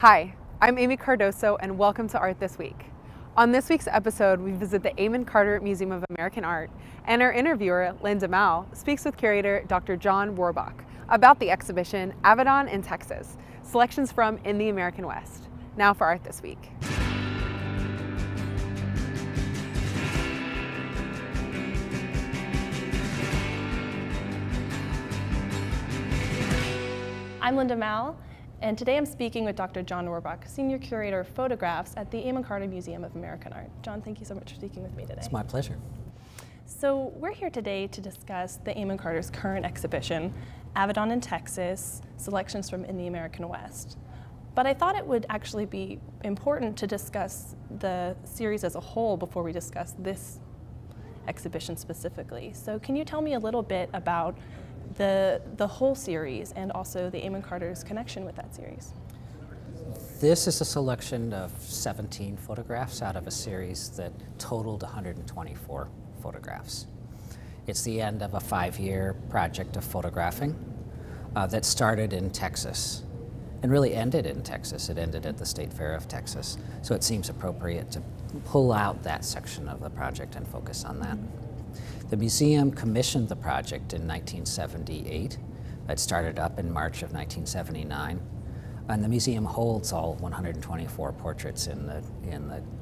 Hi, I'm Amy Cardoso and welcome to Art This Week. On this week's episode, we visit the Amon Carter Museum of American Art, and our interviewer, Linda Mowl, speaks with curator Dr. John Rohrbach about the exhibition Avedon in Texas, selections from In the American West. Now for Art This Week. I'm Linda Mowl, and today I'm speaking with Dr. John Rohrbach, Senior Curator of Photographs at the Amon Carter Museum of American Art. John, thank you so much for speaking with me today. It's my pleasure. So we're here today to discuss the Amon Carter's current exhibition, Avedon in Texas, selections from In the American West. But I thought it would actually be important to discuss the series as a whole before we discuss this exhibition specifically. So can you tell me a little bit about the whole series and also the Amon Carter's connection with that series? This is a selection of 17 photographs out of a series that totaled 124 photographs. It's the end of a 5-year project of photographing that started in Texas and really ended in Texas. It ended at the State Fair of Texas. So it seems appropriate to pull out that section of the project and focus on that. The museum commissioned the project in 1978. It started up in March of 1979. And the museum holds all 124 portraits in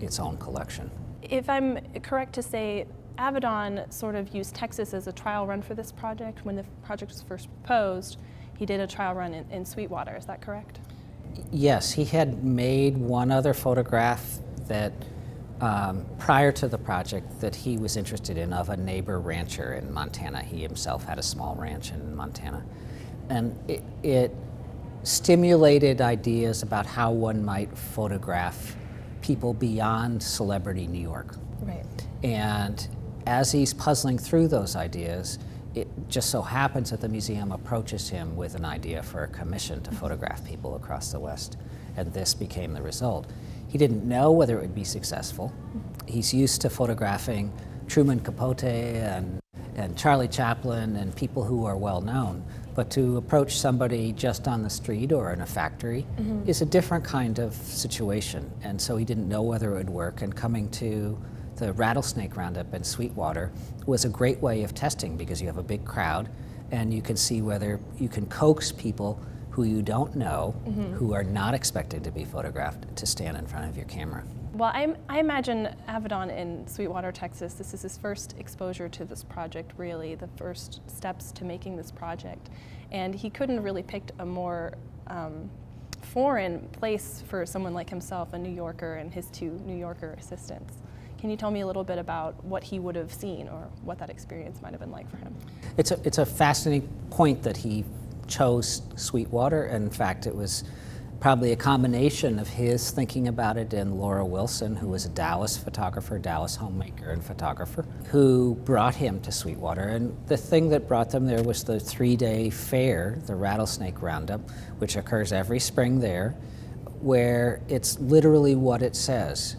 its own collection. If I'm correct to say, Avedon sort of used Texas as a trial run for this project. When the project was first proposed, he did a trial run in Sweetwater, is that correct? Yes, he had made one other photograph that prior to the project that he was interested in of a neighbor rancher in Montana. He himself had a small ranch in Montana. And it stimulated ideas about how one might photograph people beyond celebrity New York. Right. And as he's puzzling through those ideas, it just so happens that the museum approaches him with an idea for a commission to photograph people across the West, and this became the result. He didn't know whether it would be successful. He's used to photographing Truman Capote and Charlie Chaplin and people who are well known, but to approach somebody just on the street or in a factory is a different kind of situation, and so he didn't know whether it would work, and coming to the rattlesnake roundup in Sweetwater was a great way of testing because you have a big crowd and you can see whether you can coax people who you don't know, who are not expected to be photographed, to stand in front of your camera. Well, I imagine Avedon in Sweetwater, Texas, this is his first exposure to this project, really, the first steps to making this project. And he couldn't really pick a more foreign place for someone like himself, a New Yorker, and his 2 New Yorker assistants. Can you tell me a little bit about what he would have seen or what that experience might have been like for him? It's a fascinating point that he chose Sweetwater. In fact, it was probably a combination of his thinking about it and Laura Wilson, who was a Dallas photographer, Dallas homemaker and photographer, who brought him to Sweetwater. And the thing that brought them there was the 3-day fair, the Rattlesnake Roundup, which occurs every spring there, where it's literally what it says.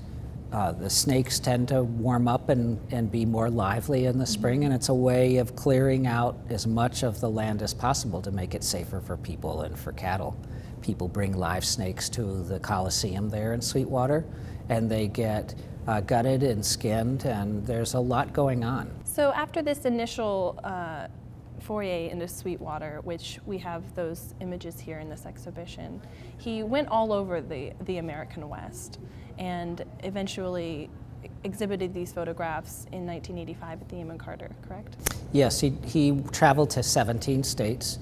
The snakes tend to warm up and be more lively in the spring, and it's a way of clearing out as much of the land as possible to make it safer for people and for cattle. People bring live snakes to the Coliseum there in Sweetwater, and they get gutted and skinned, and there's a lot going on. So after this initial foray into Sweetwater, which we have those images here in this exhibition, he went all over the American West and eventually exhibited these photographs in 1985 at the Amon Carter, correct? Yes, he traveled to 17 states.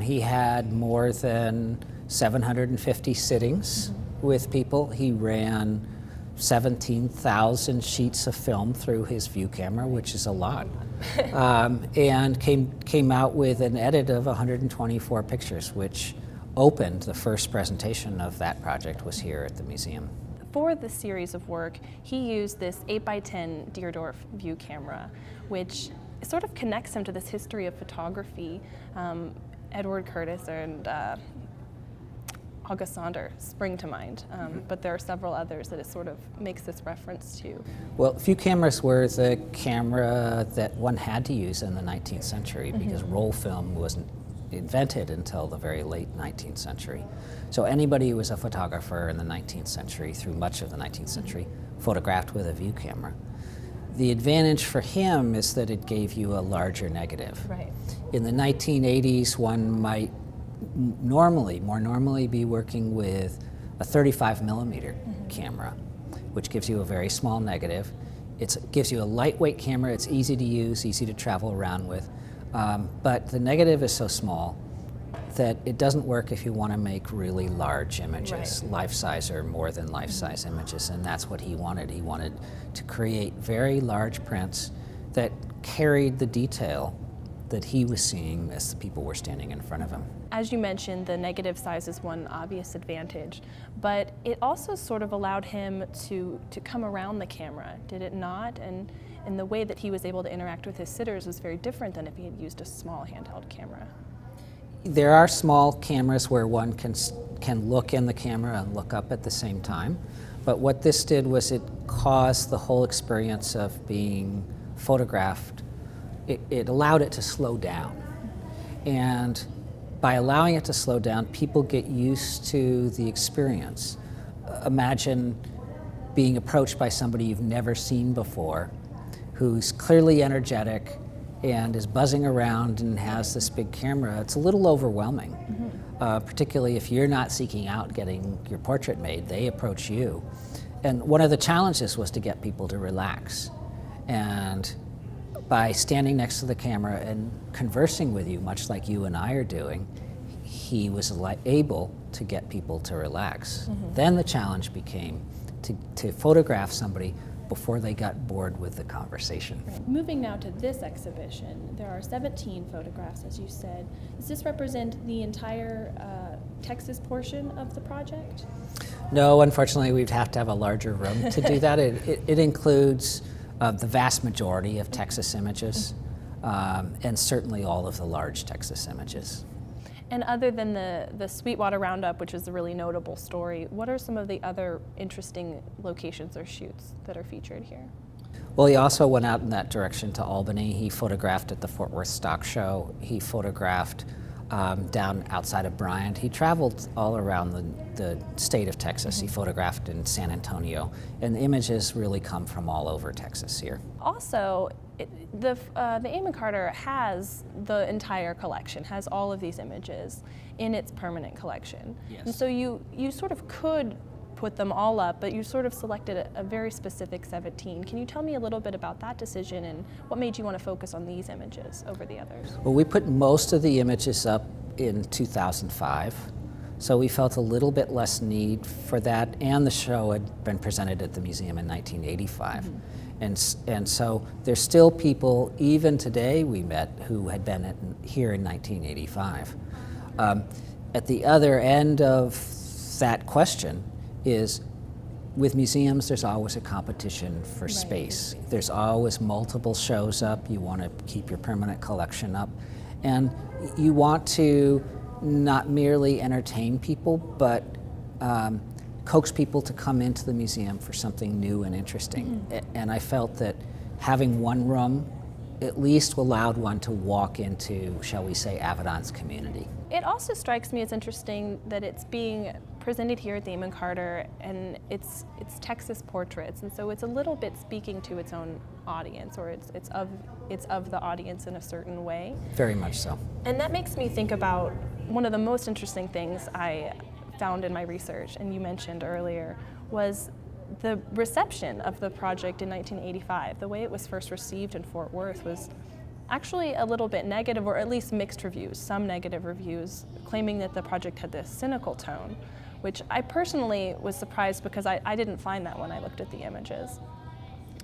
He had more than 750 sittings with people. He ran 17,000 sheets of film through his view camera, which is a lot, and came out with an edit of 124 pictures, which opened the first presentation of that project was here at the museum. For this series of work, he used this 8x10 Deerdorf view camera, which sort of connects him to this history of photography. Edward Curtis and August Sander spring to mind, but there are several others that it sort of makes this reference to. Well, view cameras were the camera that one had to use in the 19th century because roll film wasn't invented until the very late 19th century. So anybody who was a photographer in the 19th century, through much of the 19th century, photographed with a view camera. The advantage for him is that it gave you a larger negative. Right. In the 1980s, one might more normally be working with a 35 millimeter camera, which gives you a very small negative. It gives you a lightweight camera. It's easy to use, easy to travel around with. But the negative is so small that it doesn't work if you want to make really large images, Right. life-size or more than life-size images, and that's what he wanted. He wanted to create very large prints that carried the detail that he was seeing as the people were standing in front of him. As you mentioned, the negative size is one obvious advantage, but it also sort of allowed him to come around the camera, did it not? And the way that he was able to interact with his sitters was very different than if he had used a small handheld camera. There are small cameras where one can look in the camera and look up at the same time, but what this did was it caused the whole experience of being photographed. It allowed it to slow down. And by allowing it to slow down, people get used to the experience. Imagine being approached by somebody you've never seen before, who's clearly energetic and is buzzing around and has this big camera. It's a little overwhelming, particularly if you're not seeking out getting your portrait made. They approach you. And one of the challenges was to get people to relax. And by standing next to the camera and conversing with you, much like you and I are doing, he was able to get people to relax. Then the challenge became to photograph somebody before they got bored with the conversation. Moving now to this exhibition, there are 17 photographs, as you said. Does this represent the entire Texas portion of the project? No, unfortunately, we'd have to have a larger room to do that. It includes the vast majority of Texas images, and certainly all of the large Texas images. And other than the Sweetwater Roundup, which is a really notable story, what are some of the other interesting locations or shoots that are featured here? Well, he also went out in that direction to Albany. He photographed at the Fort Worth Stock Show. He photographed down outside of Bryant. He traveled all around the state of Texas. He photographed in San Antonio, and the images really come from all over Texas here. Also, the Amon Carter has the entire collection, has all of these images in its permanent collection. Yes. And so you sort of could put them all up, but you sort of selected a very specific 17. Can you tell me a little bit about that decision and what made you want to focus on these images over the others? Well, we put most of the images up in 2005, so we felt a little bit less need for that, and the show had been presented at the museum in 1985. And so there's still people, even today we met, who had been here in 1985. At the other end of that question is, with museums, there's always a competition for space. There's always multiple shows up. You want to keep your permanent collection up. And you want to not merely entertain people, but coax people to come into the museum for something new and interesting. And I felt that having one room at least allowed one to walk into, shall we say, Avedon's community. It also strikes me as interesting that it's being presented here at the Amon Carter, and it's Texas portraits, and so it's a little bit speaking to its own audience, or it's of the audience in a certain way. Very much so. And that makes me think about one of the most interesting things I found in my research, and you mentioned earlier, was the reception of the project in 1985. The way it was first received in Fort Worth was actually a little bit negative, or at least mixed reviews, some negative reviews, claiming that the project had this cynical tone, which I personally was surprised because I didn't find that when I looked at the images.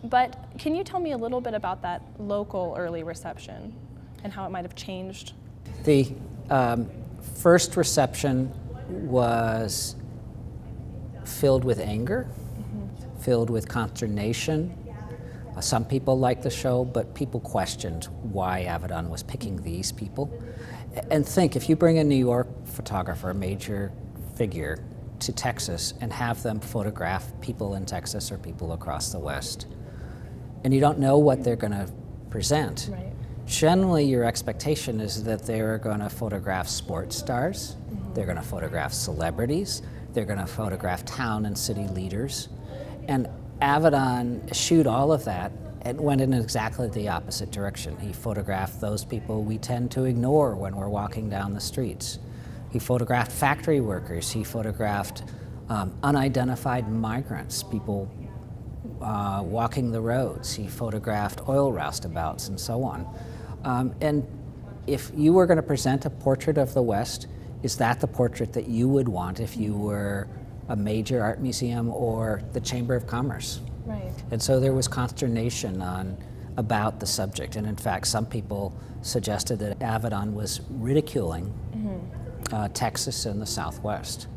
But can you tell me a little bit about that local early reception and how it might have changed? The first reception was filled with anger, filled with consternation. Some people liked the show, but people questioned why Avedon was picking these people. And think, if you bring a New York photographer, a major figure, to Texas and have them photograph people in Texas or people across the West, and you don't know what they're going to present, Right. generally your expectation is that they're going to photograph sports stars, they're going to photograph celebrities, they're going to photograph town and city leaders. And Avedon eschewed all of that and went in exactly the opposite direction. He photographed those people we tend to ignore when we're walking down the streets. He photographed factory workers, he photographed unidentified migrants, people walking the roads. He photographed oil roustabouts and so on. And if you were going to present a portrait of the West, is that the portrait that you would want if you were a major art museum or the Chamber of Commerce? Right. And so there was consternation about the subject. And in fact, some people suggested that Avedon was ridiculing Texas and the Southwest.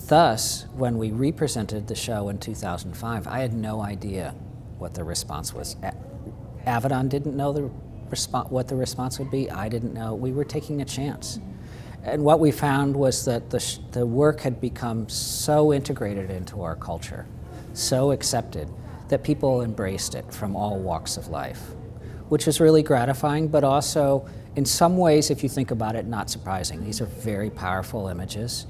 Thus, when we represented the show in 2005, I had no idea what the response was. Avedon didn't know what the response would be. I didn't know. We were taking a chance. And what we found was that the work had become so integrated into our culture, so accepted, that people embraced it from all walks of life, which was really gratifying, but also, in some ways, if you think about it, not surprising. These are very powerful images.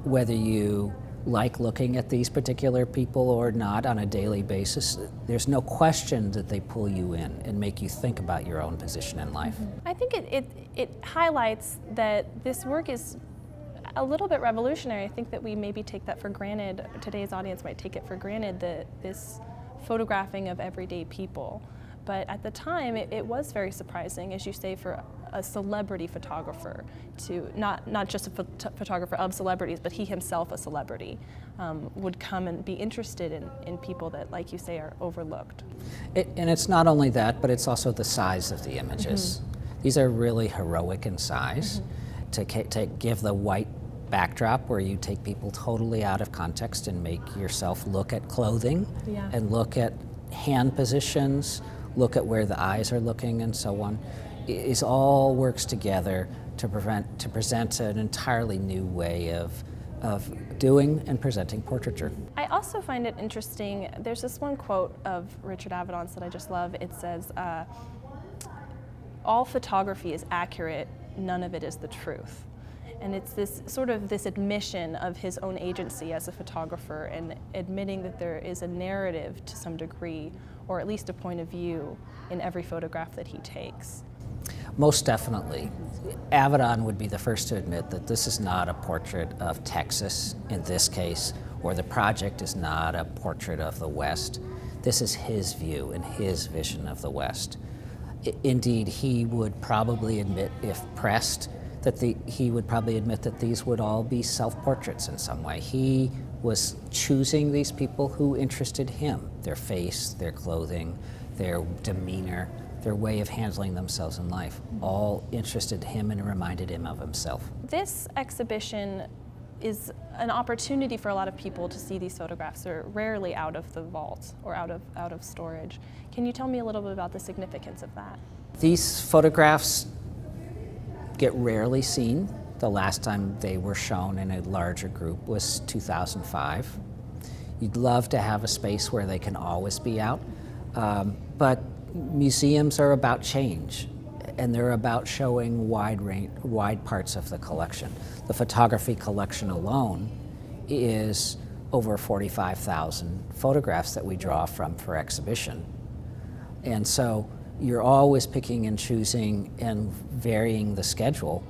Whether you like looking at these particular people or not on a daily basis, there's no question that they pull you in and make you think about your own position in life. I think it highlights that this work is a little bit revolutionary. I think that we maybe take that for granted. Today's audience might take it for granted, that this photographing of everyday people. But at the time, it was very surprising, as you say, for a celebrity photographer to, not just a photographer of celebrities, but he himself a celebrity, would come and be interested in people that, like you say, are overlooked. And it's not only that, but it's also the size of the images. These are really heroic in size. To give the white backdrop where you take people totally out of context and make yourself look at clothing and look at hand positions, look at where the eyes are looking and so on, is all works together to present an entirely new way of doing and presenting portraiture. I also find it interesting, there's this one quote of Richard Avedon's that I just love. It says, all photography is accurate, none of it is the truth. And it's this sort of this admission of his own agency as a photographer and admitting that there is a narrative to some degree, or at least a point of view in every photograph that he takes. Most definitely. Avedon would be the first to admit that this is not a portrait of Texas in this case, or the project is not a portrait of the West. This is his view and his vision of the West. Indeed, he would probably admit, if pressed, that he would probably admit that these would all be self-portraits in some way. He was choosing these people who interested him, their face, their clothing, their demeanor, their way of handling themselves in life, all interested him and reminded him of himself. This exhibition is an opportunity for a lot of people to see these photographs. They're rarely out of the vault or out of storage. Can you tell me a little bit about the significance of that? These photographs get rarely seen. The last time they were shown in a larger group was 2005. You'd love to have a space where they can always be out, but museums are about change, and they're about showing wide parts of the collection. The photography collection alone is over 45,000 photographs that we draw from for exhibition. And so you're always picking and choosing and varying the schedule.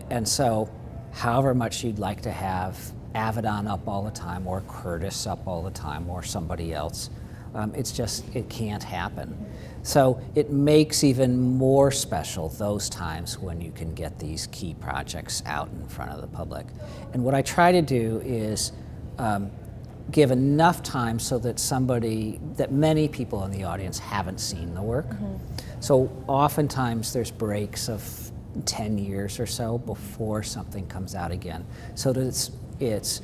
And so however much you'd like to have Avedon up all the time, or Curtis up all the time, or somebody else, it can't happen. So it makes even more special those times when you can get these key projects out in front of the public. And what I try to do is give enough time so that many people in the audience haven't seen the work. So oftentimes there's breaks of 10 years or so before something comes out again, so that it's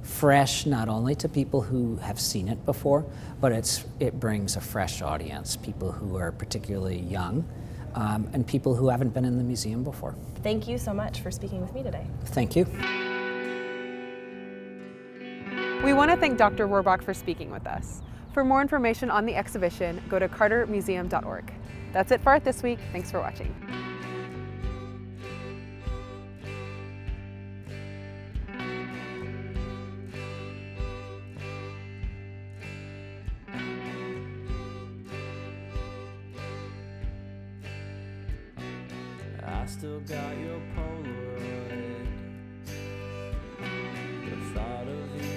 fresh not only to people who have seen it before, but it brings a fresh audience, people who are particularly young, and people who haven't been in the museum before. Thank you so much for speaking with me today. Thank you. We want to thank Dr. Rohrbach for speaking with us. For more information on the exhibition, go to CarterMuseum.org. That's it for Art This Week. Thanks for watching. I still got your Polaroid. The thought of you